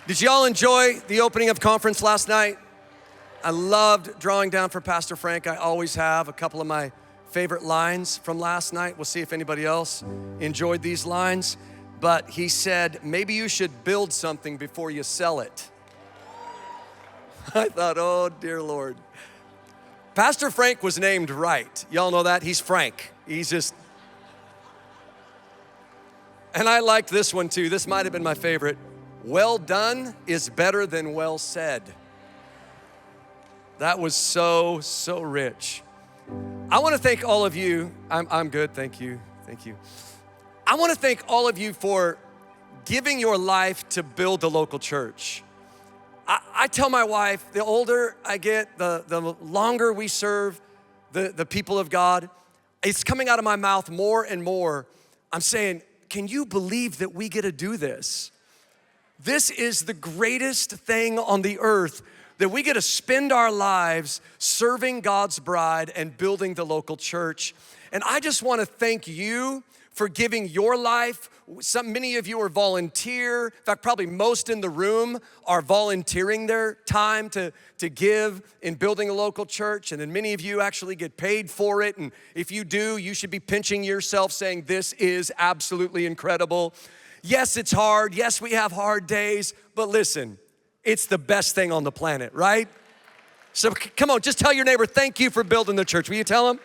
Did y'all enjoy the opening of conference last night? I loved drawing down for Pastor Frank. I always have a couple of my favorite lines from last night. We'll see if anybody else enjoyed these lines. But he said, maybe you should build something before you sell it. I thought, oh, dear Lord. Pastor Frank was named right. Y'all know that? He's Frank. He's just... And I liked this one too. This might have been my favorite. Well done is better than well said. That was so rich. I want to thank all of you. I'm good, thank you. I want to thank all of you for giving your life to build the local church. I tell my wife, the older I get, the longer we serve the people of God, it's coming out of my mouth more and more. I'm saying, can you believe that we get to do this? This is the greatest thing on the earth, that we get to spend our lives serving God's bride and building the local church. And I just want to thank you for giving your life. Many of you are volunteer. In fact, probably most in the room are volunteering their time to give in building a local church. And then many of you actually get paid for it. And if you do, you should be pinching yourself saying, this is absolutely incredible. Yes, it's hard. Yes, we have hard days. But listen, it's the best thing on the planet, right? So come on, just tell your neighbor, thank you for building the church. Will you tell him?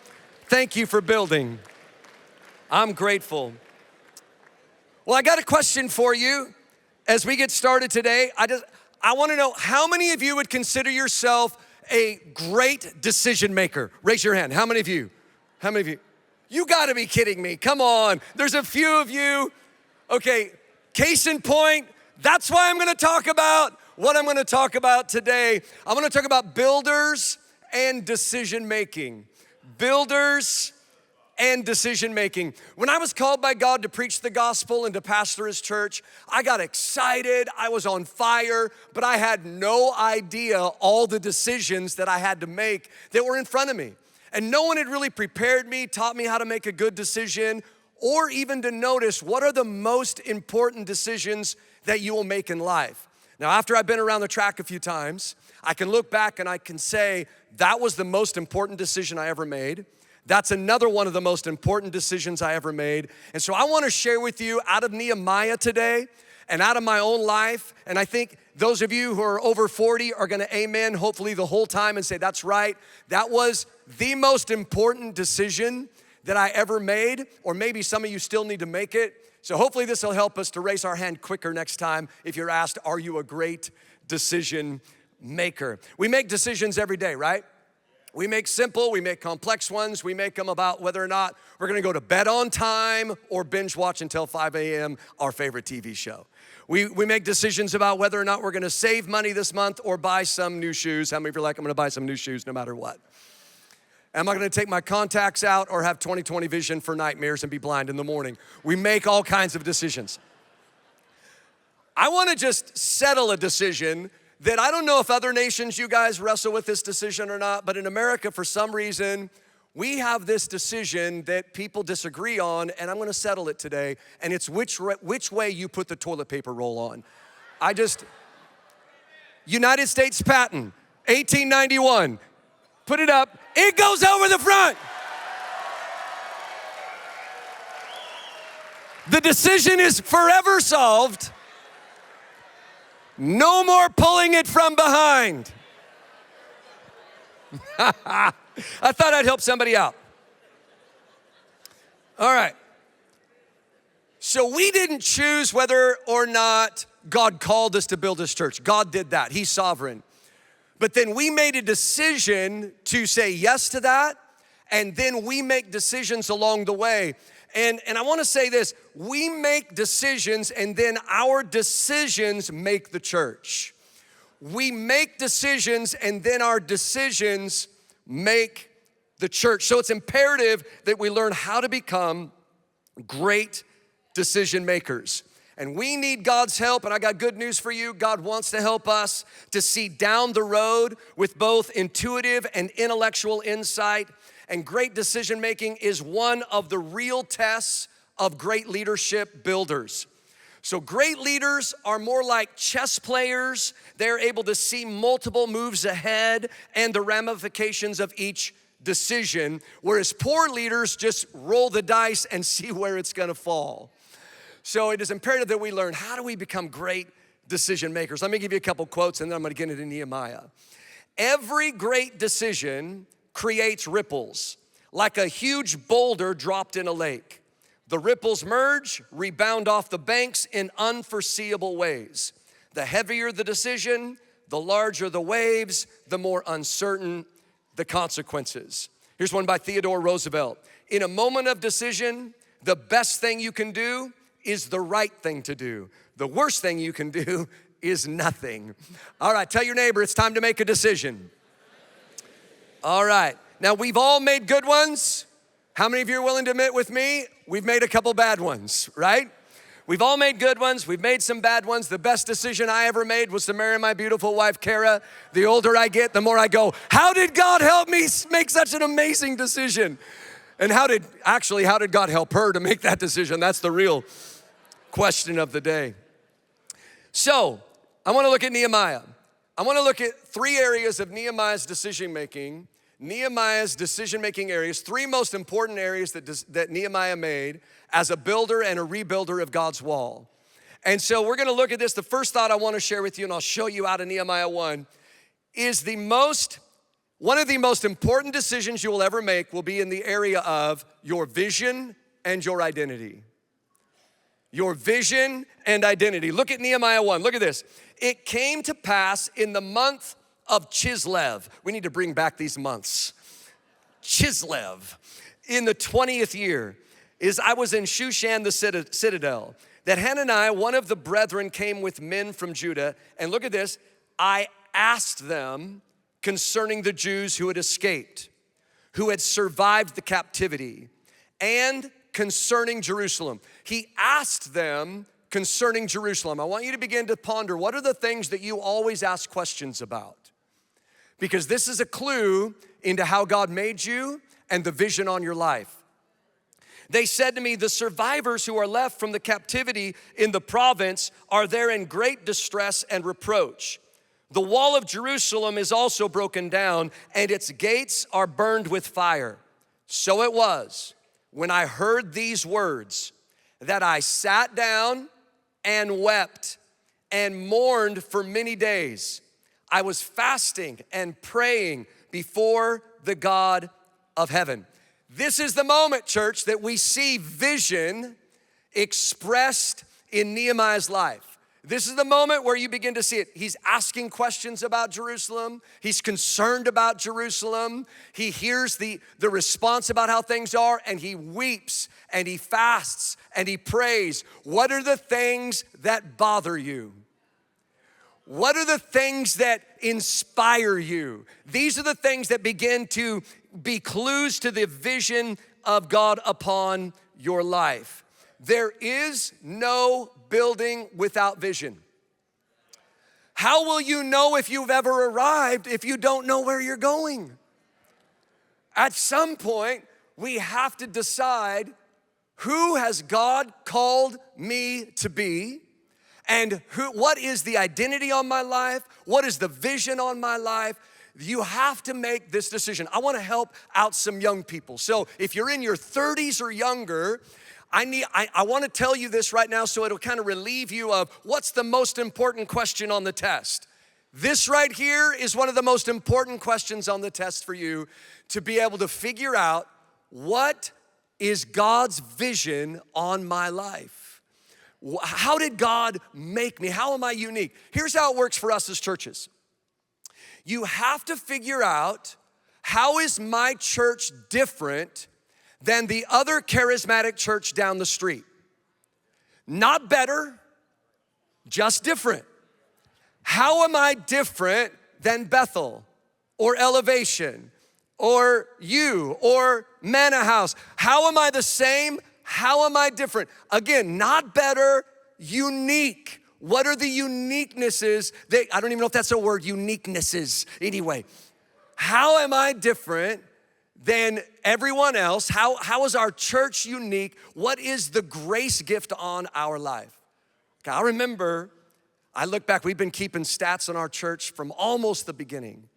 Thank you for building. I'm grateful. Well, I got a question for you as we get started today. I want to know how many of you would consider yourself a great decision maker? Raise your hand. How many of you? You got to be kidding me. Come on. There's a few of you. Okay, case in point, that's why I'm going to talk about what I'm going to talk about today. I'm going to talk about builders and decision making. Builders and decision making. When I was called by God to preach the gospel and to pastor his church, I got excited, I was on fire, but I had no idea all the decisions that I had to make that were in front of me. And no one had really prepared me, taught me how to make a good decision, or even to notice what are the most important decisions that you will make in life. Now, after I've been around the track a few times, I can look back and I can say, that was the most important decision I ever made. That's another one of the most important decisions I ever made. And so I want to share with you out of Nehemiah today and out of my own life. And I think those of you who are over 40 are going to amen, hopefully the whole time, and say, that's right. That was the most important decision that I ever made, or maybe some of you still need to make it. So hopefully this will help us to raise our hand quicker next time if you're asked, are you a great decision maker? We make decisions every day, right? We make simple, we make complex ones. We make them about whether or not we're gonna go to bed on time or binge watch until 5 a.m. our favorite TV show. We make decisions about whether or not we're gonna save money this month or buy some new shoes. How many of you are like, I'm gonna buy some new shoes no matter what? Am I gonna take my contacts out or have 20/20 vision for nightmares and be blind in the morning? We make all kinds of decisions. I wanna just settle a decision that I don't know if other nations, you guys wrestle with this decision or not, but in America, for some reason, we have this decision that people disagree on, and I'm gonna settle it today, and it's which way you put the toilet paper roll on. United States patent, 1891. Put it up, it goes over the front. The decision is forever solved. No more pulling it from behind. I thought I'd help somebody out. All right. So we didn't choose whether or not God called us to build this church. God did that. He's sovereign. But then we made a decision to say yes to that, and then we make decisions along the way. And I wanna say this, we make decisions and then our decisions make the church. We make decisions and then our decisions make the church. So it's imperative that we learn how to become great decision makers. And we need God's help, and I got good news for you. God wants to help us to see down the road with both intuitive and intellectual insight. And great decision making is one of the real tests of great leadership builders. So great leaders are more like chess players. They're able to see multiple moves ahead and the ramifications of each decision, whereas poor leaders just roll the dice and see where it's gonna fall. So it is imperative that we learn, how do we become great decision makers? Let me give you a couple quotes and then I'm gonna get into Nehemiah. Every great decision creates ripples, like a huge boulder dropped in a lake. The ripples merge, rebound off the banks in unforeseeable ways. The heavier the decision, the larger the waves, the more uncertain the consequences. Here's one by Theodore Roosevelt. In a moment of decision, the best thing you can do is the right thing to do. The worst thing you can do is nothing. All right, tell your neighbor it's time to make a decision. All right, now we've all made good ones. How many of you are willing to admit with me, we've made a couple bad ones, right? We've all made good ones, we've made some bad ones. The best decision I ever made was to marry my beautiful wife, Kara. The older I get, the more I go, how did God help me make such an amazing decision? And how did God help her to make that decision? That's the real question of the day. So, I wanna look at Nehemiah. I wanna look at three areas of Nehemiah's decision-making. Nehemiah's decision-making areas, three most important areas that Nehemiah made as a builder and a rebuilder of God's wall. And so we're gonna look at this. The first thought I wanna share with you, and I'll show you out of Nehemiah 1, is one of the most important decisions you will ever make will be in the area of your vision and your identity. Your vision and identity. Look at Nehemiah 1, look at this. It came to pass in the month of Chislev. We need to bring back these months. Chislev. In the 20th year, I was in Shushan the citadel, that Hananiah, one of the brethren, came with men from Judah. And look at this. I asked them concerning the Jews who had escaped, who had survived the captivity, and concerning Jerusalem. He asked them concerning Jerusalem. I want you to begin to ponder, what are the things that you always ask questions about? Because this is a clue into how God made you and the vision on your life. They said to me, the survivors who are left from the captivity in the province are there in great distress and reproach. The wall of Jerusalem is also broken down, and its gates are burned with fire. So it was, when I heard these words, that I sat down and wept and mourned for many days. I was fasting and praying before the God of heaven. This is the moment, church, that we see vision expressed in Nehemiah's life. This is the moment where you begin to see it. He's asking questions about Jerusalem. He's concerned about Jerusalem. He hears the response about how things are, and he weeps and he fasts and he prays. What are the things that bother you? What are the things that inspire you? These are the things that begin to be clues to the vision of God upon your life. There is no building without vision. How will you know if you've ever arrived if you don't know where you're going? At some point, we have to decide, who has God called me to be? And what is the identity on my life? What is the vision on my life? You have to make this decision. I wanna help out some young people. So if you're in your 30s or younger, I wanna tell you this right now so it'll kind of relieve you of what's the most important question on the test. This right here is one of the most important questions on the test for you, to be able to figure out, what is God's vision on my life? How did God make me? How am I unique? Here's how it works for us as churches. You have to figure out, how is my church different than the other charismatic church down the street? Not better, just different. How am I different than Bethel or Elevation or you or Manna House? How am I the same? How am I different? Again, not better, unique. What are the uniquenesses I don't even know if that's a word, uniquenesses. Anyway, how am I different than everyone else? How is our church unique? What is the grace gift on our life? I remember, I look back, we've been keeping stats in our church from almost the beginning.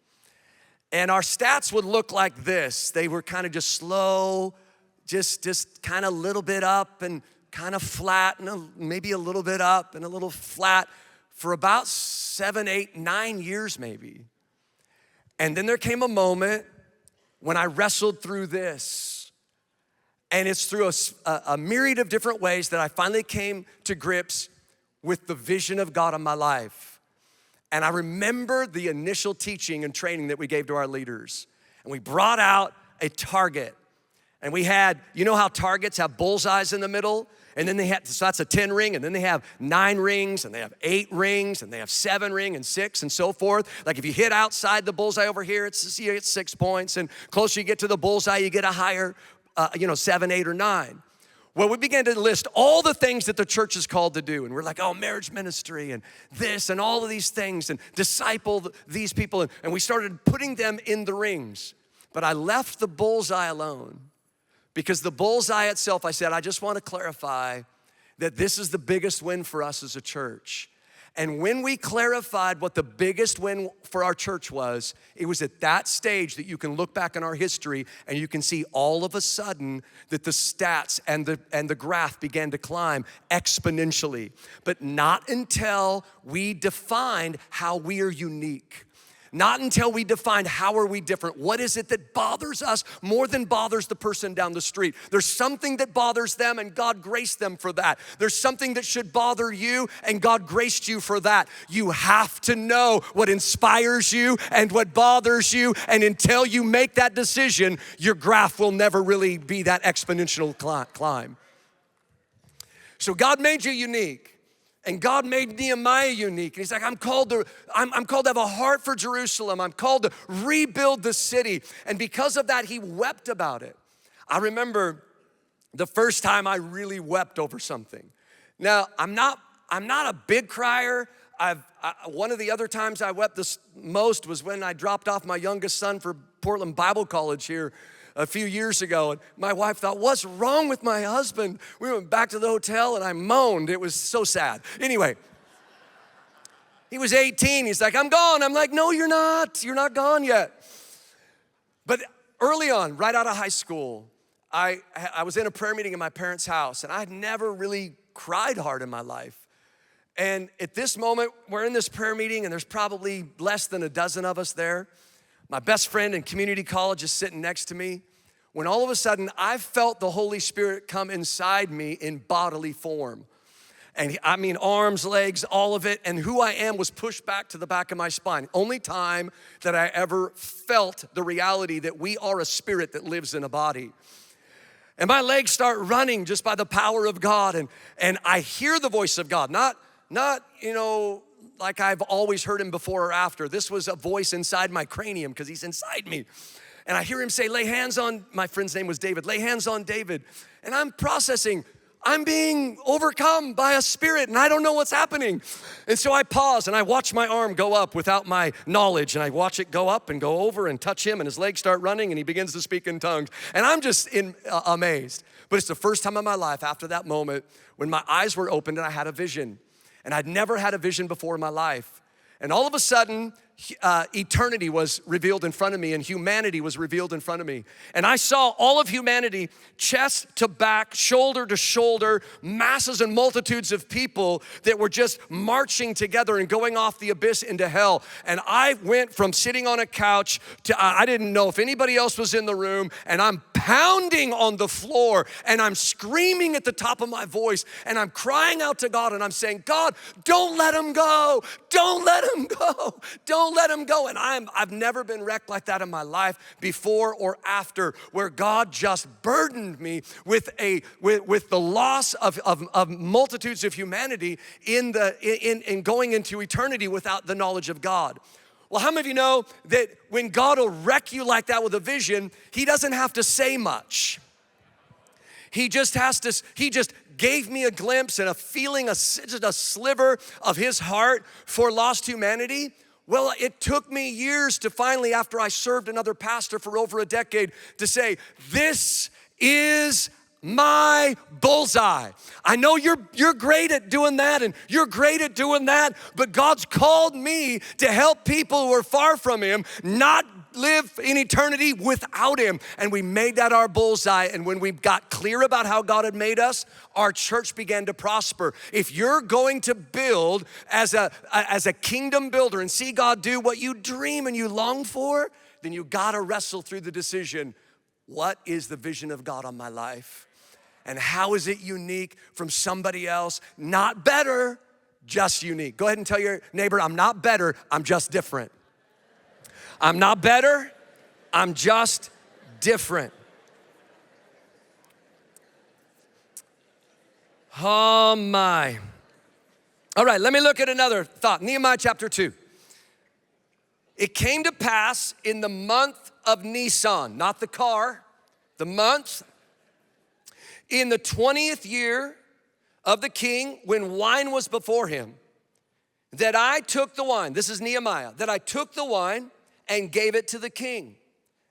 And our stats would look like this. They were kind of just slow, just kind of a little bit up and kind of flat, and maybe a little bit up and a little flat for about 7, 8, 9 years maybe. And then there came a moment when I wrestled through this. And it's through a myriad of different ways that I finally came to grips with the vision of God in my life. And I remember the initial teaching and training that we gave to our leaders. And we brought out a target. And we had, you know how targets have bullseyes in the middle? And then they have, so that's a 10 ring, and then they have 9 rings, and they have 8 rings, and they have 7 ring and 6 and so forth. Like if you hit outside the bullseye over here, you get 6 points, and closer you get to the bullseye, you get a higher, 7, 8, or 9. Well, we began to list all the things that the church is called to do. And we're like, oh, marriage ministry and this and all of these things and disciple these people. And we started putting them in the rings. But I left the bullseye alone because the bullseye itself, I said, I just want to clarify that this is the biggest win for us as a church. And when we clarified what the biggest win for our church was, it was at that stage that you can look back in our history and you can see all of a sudden that the stats and the graph began to climb exponentially. But not until we defined how we are unique. Not until we defined how are we different. What is it that bothers us more than bothers the person down the street? There's something that bothers them and God graced them for that. There's something that should bother you and God graced you for that. You have to know what inspires you and what bothers you, and until you make that decision, your graph will never really be that exponential climb. So God made you unique. And God made Nehemiah unique. And he's like, I'm called to have a heart for Jerusalem. I'm called to rebuild the city. And because of that, he wept about it. I remember the first time I really wept over something. Now, I'm not a big crier. One of the other times I wept the most was when I dropped off my youngest son for Portland Bible College here a few years ago, and my wife thought, what's wrong with my husband? We went back to the hotel and I moaned. It was so sad. Anyway, he was 18. He's like, I'm gone. I'm like, no, you're not. You're not gone yet. But early on, right out of high school, I was in a prayer meeting in my parents' house, and I'd never really cried hard in my life. And at this moment, we're in this prayer meeting, and there's probably less than a dozen of us there. My best friend in community college is sitting next to me, when all of a sudden I felt the Holy Spirit come inside me in bodily form. And I mean, arms, legs, all of it, and who I am was pushed back to the back of my spine. Only time that I ever felt the reality that we are a spirit that lives in a body. And my legs start running just by the power of God, and I hear the voice of God, not like I've always heard him before or after. This was a voice inside my cranium because he's inside me. And I hear him say, lay hands on, my friend's name was David, lay hands on David. And I'm processing, I'm being overcome by a spirit and I don't know what's happening. And so I pause and I watch my arm go up without my knowledge, and I watch it go up and go over and touch him, and his legs start running and he begins to speak in tongues. And I'm just amazed. But it's the first time in my life after that moment when my eyes were opened and I had a vision. And I'd never had a vision before in my life. And all of a sudden, eternity was revealed in front of me and humanity was revealed in front of me. And I saw all of humanity, chest to back, shoulder to shoulder, masses and multitudes of people that were just marching together and going off the abyss into hell. And I went from sitting on a couch to, I didn't know if anybody else was in the room, and I'm pounding on the floor and I'm screaming at the top of my voice and I'm crying out to God and I'm saying, God, don't let him go. Don't let him go. Don't let him go. And I've never been wrecked like that in my life before or after, where God just burdened me with the loss of multitudes of humanity in going into eternity without the knowledge of God. Well, how many of you know that when God will wreck you like that with a vision, he doesn't have to say much. He just gave me a glimpse and a feeling, just a sliver of his heart for lost humanity. Well, it took me years to finally, after I served another pastor for over a decade, to say, this is my bullseye. I know you're great at doing that and you're great at doing that, but God's called me to help people who are far from him not live in eternity without him. And we made that our bullseye. And when we got clear about how God had made us, our church began to prosper. If you're going to build as a kingdom builder and see God do what you dream and you long for, then you gotta wrestle through the decision, what is the vision of God on my life? And how is it unique from somebody else? Not better, just unique. Go ahead and tell your neighbor, I'm not better, I'm just different. I'm not better, I'm just different. Oh my. All right, let me look at another thought. Nehemiah chapter 2. It came to pass in the month of Nisan, not the car, the month, in the 20th year of the king, when wine was before him, that I took the wine, this is Nehemiah, that I took the wine and gave it to the king.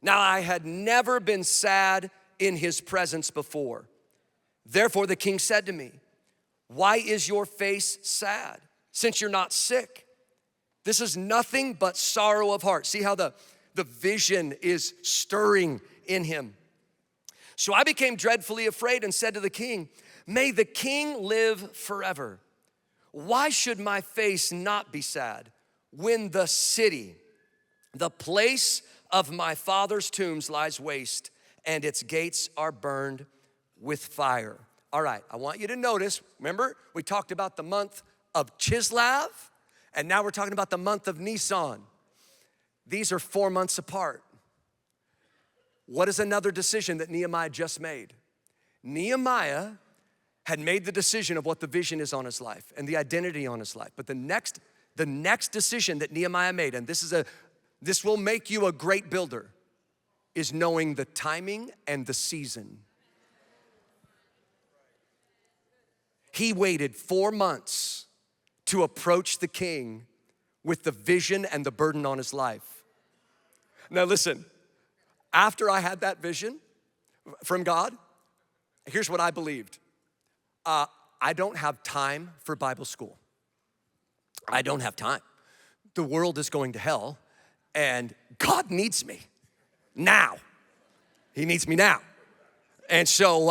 Now I had never been sad in his presence before. Therefore the king said to me, why is your face sad, since you're not sick? This is nothing but sorrow of heart. See how the vision is stirring in him. So I became dreadfully afraid and said to the king, may the king live forever. Why should my face not be sad when the city, the place of my father's tombs lies waste and its gates are burned with fire? All right, I want you to notice, remember we talked about the month of Chislev and now we're talking about the month of Nisan. These are 4 months apart. What is another decision that Nehemiah just made? Nehemiah had made the decision of what the vision is on his life and the identity on his life. But the next decision that Nehemiah made, and this will make you a great builder, is knowing the timing and the season. He waited 4 months to approach the king with the vision and the burden on his life. Now listen, after I had that vision from God, here's what I believed. I don't have time for Bible school. I don't have time. The world is going to hell and God needs me now. He needs me now. And so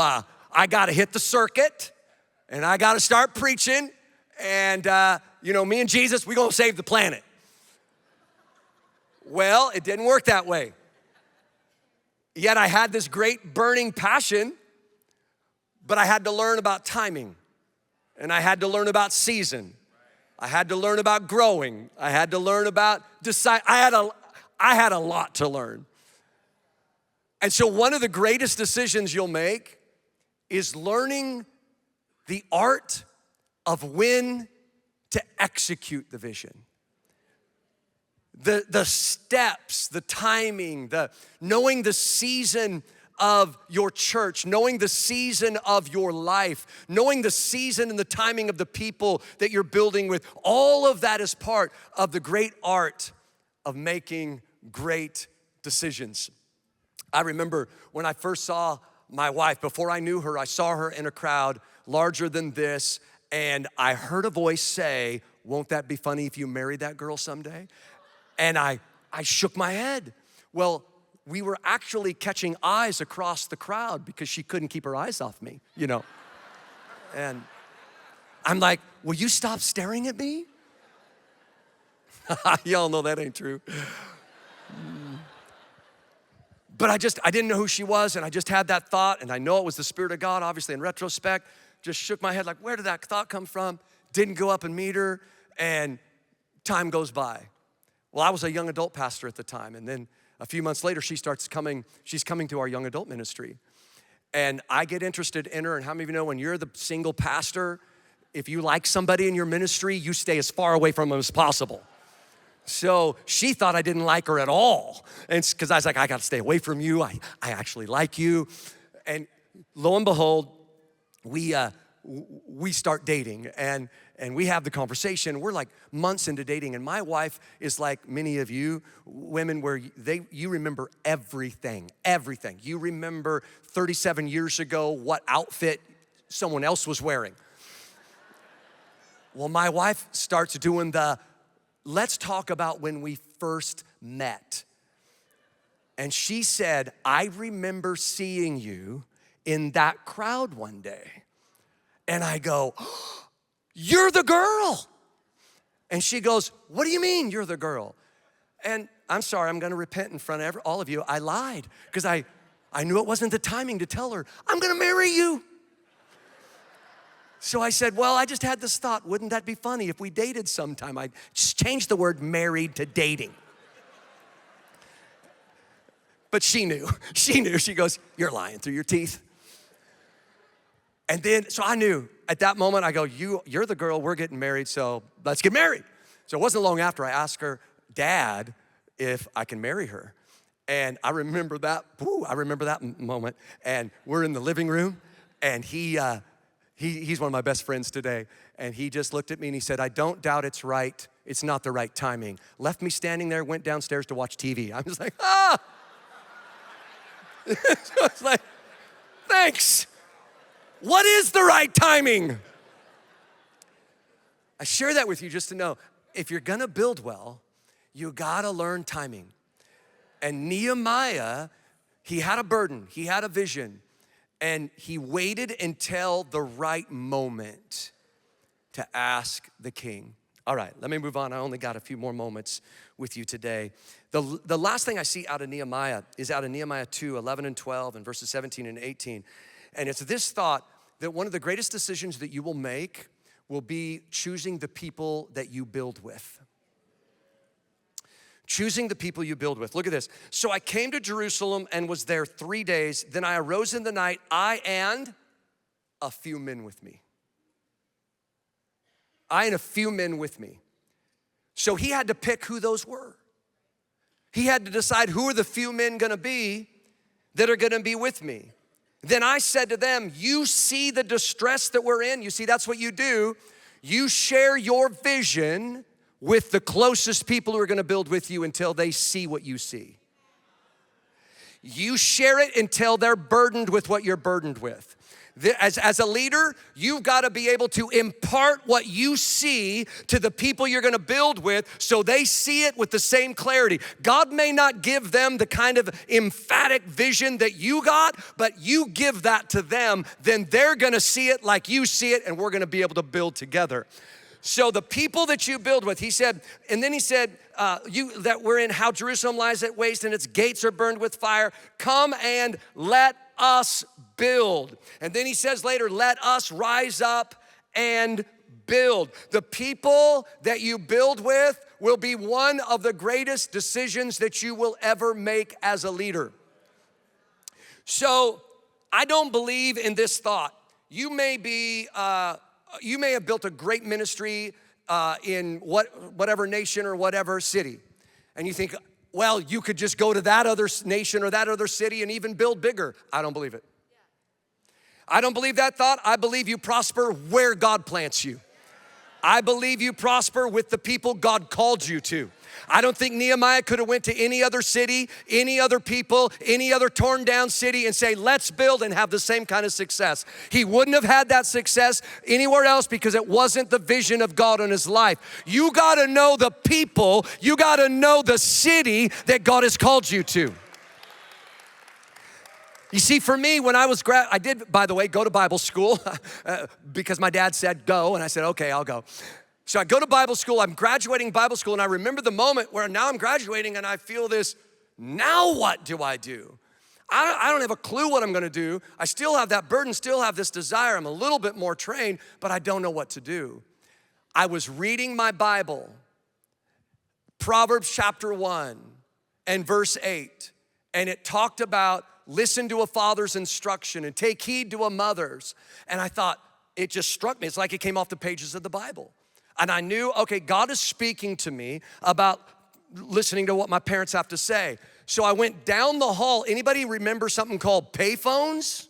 I gotta hit the circuit and I gotta start preaching and me and Jesus, we gonna save the planet. Well, it didn't work that way. Yet I had this great burning passion, but I had to learn about timing and I had to learn about season. I had to learn about growing. I had to learn about I had a lot to learn. And so one of the greatest decisions you'll make is learning the art of when to execute the vision. The steps, the timing, knowing the season of your church, knowing the season of your life, knowing the season and the timing of the people that you're building with. All of that is part of the great art of making great decisions. I remember when I first saw my wife, before I knew her, I saw her in a crowd larger than this, and I heard a voice say, won't that be funny if you married that girl someday? And I shook my head. Well, we were actually catching eyes across the crowd because she couldn't keep her eyes off me, And I'm like, will you stop staring at me? Y'all know that ain't true. But I didn't know who she was, and I just had that thought, and I know it was the Spirit of God, obviously in retrospect. Just shook my head like, where did that thought come from? Didn't go up and meet her, and time goes by. Well, I was a young adult pastor at the time, and then a few months later, she's coming to our young adult ministry. And I get interested in her, and how many of you know when you're the single pastor, if you like somebody in your ministry, you stay as far away from them as possible. So she thought I didn't like her at all. And because I was like, I gotta stay away from you. I actually like you. And lo and behold, we start dating. And and we have the conversation. We're like months into dating, and my wife is like many of you women where you remember everything. You remember 37 years ago what outfit someone else was wearing. Well, my wife starts doing let's talk about when we first met. And she said, I remember seeing you in that crowd one day. And I go, oh, you're the girl. And she goes, what do you mean you're the girl? And I'm sorry, I'm gonna repent in front of all of you. I lied, because I knew it wasn't the timing to tell her, I'm gonna marry you. So I said, well, I just had this thought, wouldn't that be funny if we dated sometime? I'd just change the word married to dating. But she knew. She goes, you're lying through your teeth. And then, so I knew at that moment, I go, you're the girl, we're getting married, so let's get married. So it wasn't long after I asked her dad if I can marry her. And I remember that moment. And we're in the living room, and he's one of my best friends today. And he just looked at me and he said, I don't doubt it's right. It's not the right timing. Left me standing there, went downstairs to watch TV. I was like, ah! So it's like, thanks. What is the right timing? I share that with you just to know, if you're gonna build well, you gotta learn timing. And Nehemiah, he had a burden, he had a vision, and he waited until the right moment to ask the king. All right, let me move on. I only got a few more moments with you today. The last thing I see out of Nehemiah is out of Nehemiah 2, 11 and 12, and verses 17 and 18. And it's this thought that one of the greatest decisions that you will make will be choosing the people that you build with. Choosing the people you build with. Look at this. So I came to Jerusalem and was there 3 days. Then I arose in the night, I and a few men with me. I and a few men with me. So he had to pick who those were. He had to decide who are the few men gonna be that are gonna be with me. Then I said to them, you see the distress that we're in? You see, that's what you do. You share your vision with the closest people who are gonna build with you until they see what you see. You share it until they're burdened with what you're burdened with. As a leader, you've got to be able to impart what you see to the people you're gonna build with so they see it with the same clarity. God may not give them the kind of emphatic vision that you got, but you give that to them, then they're gonna see it like you see it, and we're gonna be able to build together. So the people that you build with, he said, and then he said, that we're in how Jerusalem lies at waste and its gates are burned with fire. Come and let us build. And then he says later, let us rise up and build. The people that you build with will be one of the greatest decisions that you will ever make as a leader. So I don't believe in this thought. You may have built a great ministry in whatever nation or whatever city. And you think, well, you could just go to that other nation or that other city and even build bigger. I don't believe it. I don't believe that thought. I believe you prosper where God plants you. I believe you prosper with the people God called you to. I don't think Nehemiah could have went to any other city, any other people, any other torn down city and say, let's build and have the same kind of success. He wouldn't have had that success anywhere else because it wasn't the vision of God in his life. You gotta know the people, you gotta know the city that God has called you to. You see, for me, when I was I did, by the way, go to Bible school because my dad said go, and I said, okay, I'll go. So I go to Bible school, I'm graduating Bible school, and I remember the moment where now I'm graduating and I feel this, now what do I do? I don't have a clue what I'm gonna do. I still have that burden, still have this desire. I'm a little bit more trained, but I don't know what to do. I was reading my Bible, Proverbs chapter 1 and verse 8, and it talked about listen to a father's instruction and take heed to a mother's. And I thought, it just struck me. It's like it came off the pages of the Bible. And I knew, okay, God is speaking to me about listening to what my parents have to say. So I went down the hall. Anybody remember something called payphones?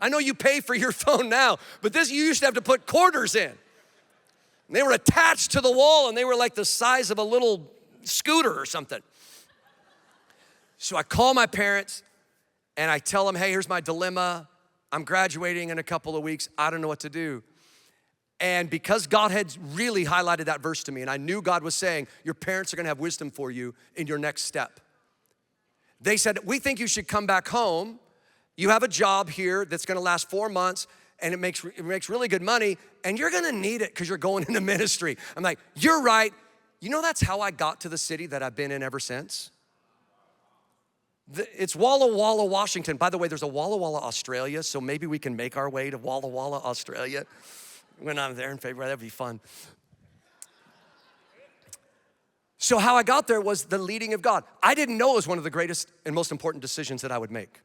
I know you pay for your phone now, but this, you used to have to put quarters in. And they were attached to the wall, and they were like the size of a little scooter or something. So I call my parents, and I tell them, hey, here's my dilemma. I'm graduating in a couple of weeks. I don't know what to do. And because God had really highlighted that verse to me, and I knew God was saying, your parents are gonna have wisdom for you in your next step. They said, we think you should come back home. You have a job here that's gonna last 4 months, and it makes really good money, and you're gonna need it because you're going into ministry. I'm like, you're right. You know, that's how I got to the city that I've been in ever since. It's Walla Walla, Washington. By the way, there's a Walla Walla, Australia, so maybe we can make our way to Walla Walla, Australia. When I'm there in February, that'd be fun. So how I got there was the leading of God. I didn't know it was one of the greatest and most important decisions that I would make.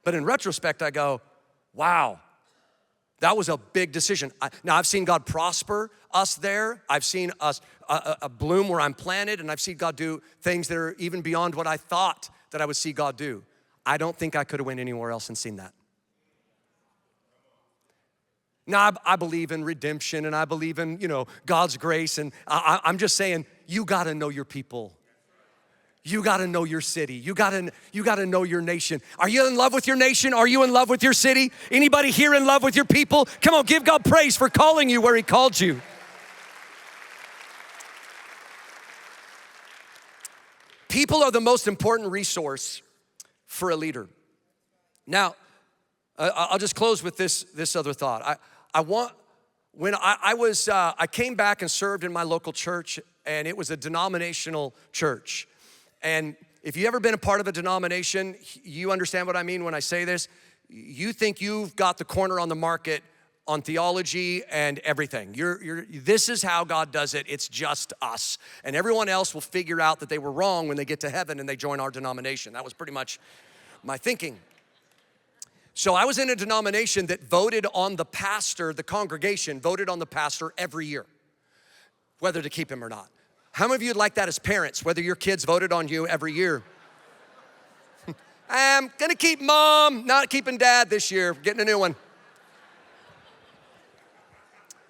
But in retrospect, I go, wow, that was a big decision. Now, I've seen God prosper us there. I've seen us bloom where I'm planted, and I've seen God do things that are even beyond what I thought that I would see God do. I don't think I could have went anywhere else and seen that. Now, I believe in redemption, and I believe in, God's grace, and I'm just saying, you gotta know your people. You gotta know your city. You gotta know your nation. Are you in love with your nation? Are you in love with your city? Anybody here in love with your people? Come on, give God praise for calling you where He called you. People are the most important resource for a leader. Now, I'll just close with this other thought. I came back and served in my local church, and it was a denominational church. And if you've ever been a part of a denomination, you understand what I mean when I say this. You think you've got the corner on the market on theology and everything. This is how God does it. It's just us. And everyone else will figure out that they were wrong when they get to heaven and they join our denomination. That was pretty much my thinking. So I was in a denomination that voted on the pastor, the congregation voted on the pastor every year, whether to keep him or not. How many of you would like that as parents, whether your kids voted on you every year? I'm gonna keep mom, not keeping dad this year, getting a new one.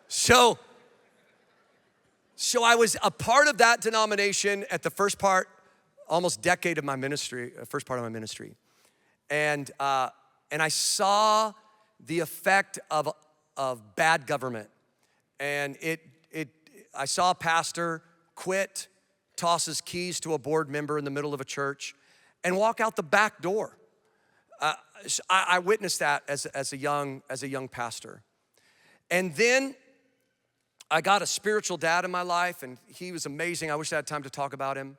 So I was a part of that denomination at the first part, almost decade of my ministry, first part of my ministry. And I saw the effect of bad government. And I saw a pastor quit, toss his keys to a board member in the middle of a church, and walk out the back door. I witnessed that as a young pastor. And then I got a spiritual dad in my life, and he was amazing. I wish I had time to talk about him.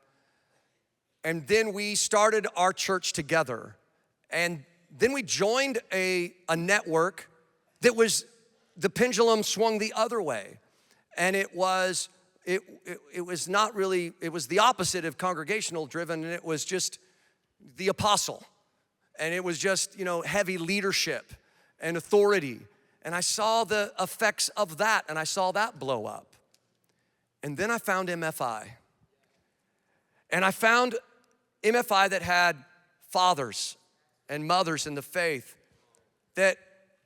And then we started our church together. And then we joined a network that was, the pendulum swung the other way. And it was not really, it was the opposite of congregational driven, and it was just the apostle. And it was just, heavy leadership and authority. And I saw the effects of that, and I saw that blow up. And then I found MFI. And I found MFI that had fathers and mothers in the faith that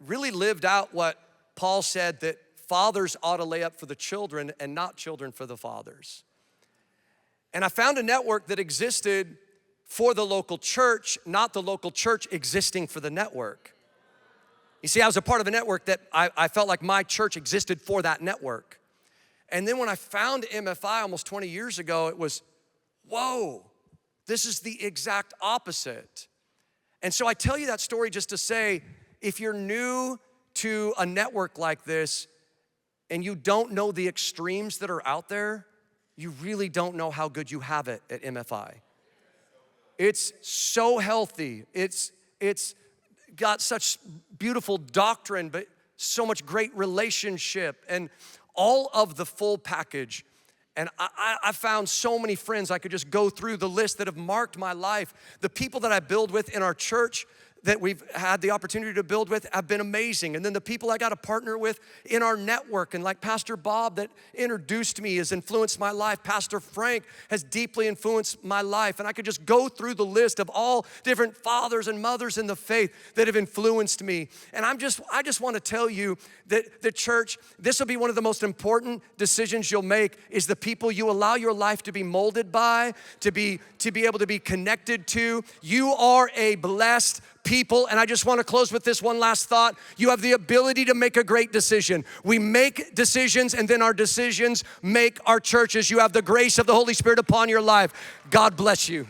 really lived out what Paul said, that fathers ought to lay up for the children and not children for the fathers. And I found a network that existed for the local church, not the local church existing for the network. You see, I was a part of a network that I felt like my church existed for that network. And then when I found MFI almost 20 years ago, it was, whoa, this is the exact opposite. And so I tell you that story just to say, if you're new to a network like this and you don't know the extremes that are out there, you really don't know how good you have it at MFI. It's so healthy. It's got such beautiful doctrine, but so much great relationship and all of the full package. And I found so many friends. I could just go through the list that have marked my life. The people that I build with in our church, that we've had the opportunity to build with have been amazing. And then the people I got to partner with in our network, and like Pastor Bob that introduced me has influenced my life. Pastor Frank has deeply influenced my life. And I could just go through the list of all different fathers and mothers in the faith that have influenced me. And I just want to tell you that the church, this will be one of the most important decisions you'll make, is the people you allow your life to be molded by, to be able to be connected to. You are a blessed people, and I just want to close with this one last thought. You have the ability to make a great decision. We make decisions, and then our decisions make our churches. You have the grace of the Holy Spirit upon your life. God bless you.